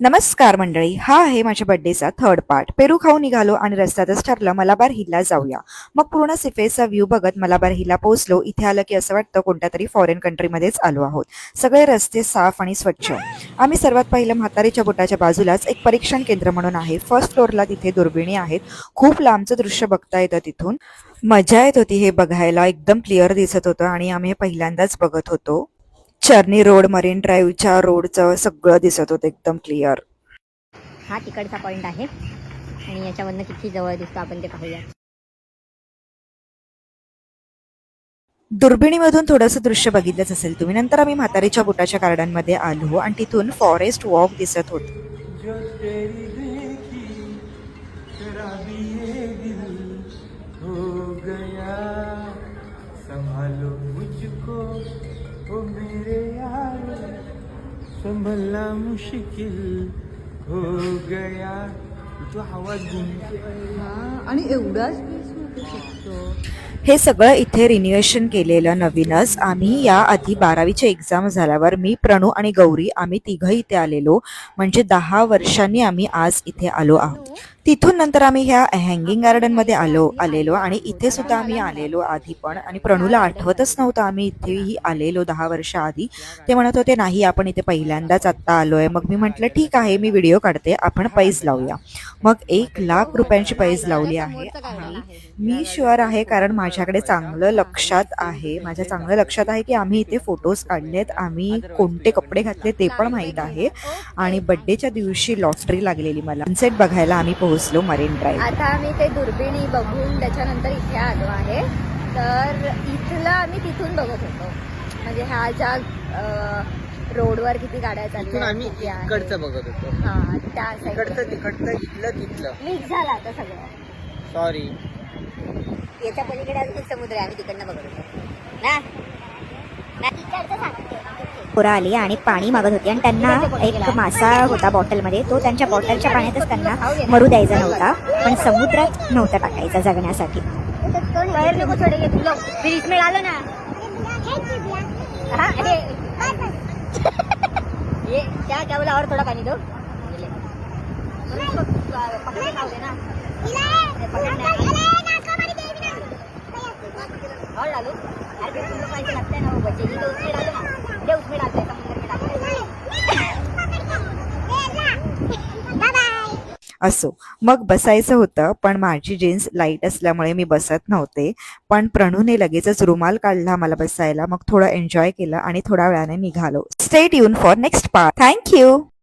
नमस्कार मंडळी, हा आहे माझ्या बर्थडेचा थर्ड पार्ट. पेरू खाऊन निघालो आणि रस्त्यातच ठरलं मलाबार हिलला जाऊया. मग पूर्ण सिफेचा व्ह्यू बघत मलाबार हिलला पोहोचलो. इथे आलं की असं वाटतं कोणत्या तरी फॉरेन कंट्रीमध्येच आलो आहोत. सगळे रस्ते साफ आणि स्वच्छ. आम्ही सर्वात पहिलं म्हातारीच्या बोटाच्या बाजूलाच एक परीक्षण केंद्र म्हणून आहे. फर्स्ट फ्लोअरला तिथे दुर्बिणी आहेत. खूप लांबचं दृश्य बघता येतं तिथून. मजा येत होती हे बघायला. एकदम क्लिअर दिसत होतं आणि आम्ही हे पहिल्यांदाच बघत होतो. चर्नी रोड, मरीन ड्राईव्हच्या रोडचं सगळं दिसत होतं एकदम क्लिअर. हा तिकडचा पॉइंट आहे आणि याच्यावरनं किती जवळ दिसतो आपण ते पाहूया. दुर्बिणीमधून थोडंसं दृश्य बघितलंच असेल तुम्ही. नंतर आम्ही म्हातारीच्या बोटाच्या गार्डनमध्ये आलो आणि तिथून फॉरेस्ट वॉक दिसत होतं. संभलना मुश्किल हो गया तो हवा आणि एवढाच हे सगळं इथे रिन्युएशन केलेलं नवीनच. आम्ही या आधी 12वीची एक्झाम झाल्यावर मी, प्रणू आणि गौरी आम्ही तिघं इथे आलेलो. म्हणजे 10 वर्षांनी आम्ही आज इथे आलो आहोत. तिथून नंतर आम्ही ह्या हँगिंग गार्डनमध्ये आलेलो आणि इथे सुद्धा आम्ही आलेलो आधी पण. आणि प्रणूला आठवतच नव्हतं आम्ही इथेही आलेलो 10 वर्ष आधी. ते म्हणत होते नाही आपण इथे पहिल्यांदाच आत्ता आलोय. मग मी म्हटलं ठीक आहे, मी व्हिडिओ काढते, आपण पैज लावूया. मग 1,00,000 रुपयांची पैज लावली आहे. आणि मी शुअर आहे कारण माझ्याकडे चांगलं लक्षात आहे, माझ्या चांगलं लक्षात आहे की आम्ही इथे फोटोज काढलेत. आम्ही कोणते कपडे घातले ते पण माहीत आहे. आणि बड्डेच्या दिवशी लॉटरी लागलेली मला. सनसेट बघायला आम्ही पोहोचलो मरीन ड्राईव्ह. आता आम्ही ते दुर्बिणी बघून त्याच्यानंतर इथे आलो आहे. तर इथलं आम्ही तिथून बघत होतो. म्हणजे ह्या ज्या रोडवर किती गाड्या चालल्या आम्ही इकडचं बघत होतो. हा त्या इकडचं तिकडचं इथलं तिथलं मिक्स झालं आता सगळं. सॉरी. याच्या पलीकडे अजून एक समुद्र आहे, आम्ही तिकडनं बघत होतो ना. पोरं आली आणि पाणी मागत होती आणि त्यांना एक मासा होता बॉटलमध्ये. तो त्यांच्या बॉटलच्या पाण्यातच त्यांना मरू द्यायचा नव्हता, पण समुद्रात नव्हता टाकायचा जगण्यासाठी. बाहेर नको थोडे घे तुला फिर इसमें डालो ना. हाँ अरे ये क्या क्या बोला और थोड़ा पानी दो. पकड़ने खाओ ना. और डालो. अरे फिर तुम लोग पैसे लगते हैं ना वो बचेगी तो उसमें डालो ना. दे उसमें डालते हैं समुद्र में डालते हैं. असो, मग बसायचं होतं पण माझी जीन्स लाईट असल्यामुळे मी बसत नव्हते. पण प्रणूने लगेचच रुमाल काढला मला बसायला. मग थोडं एन्जॉय केलं आणि थोड्या वेळाने निघालो. Stay tune for next part. Thank you.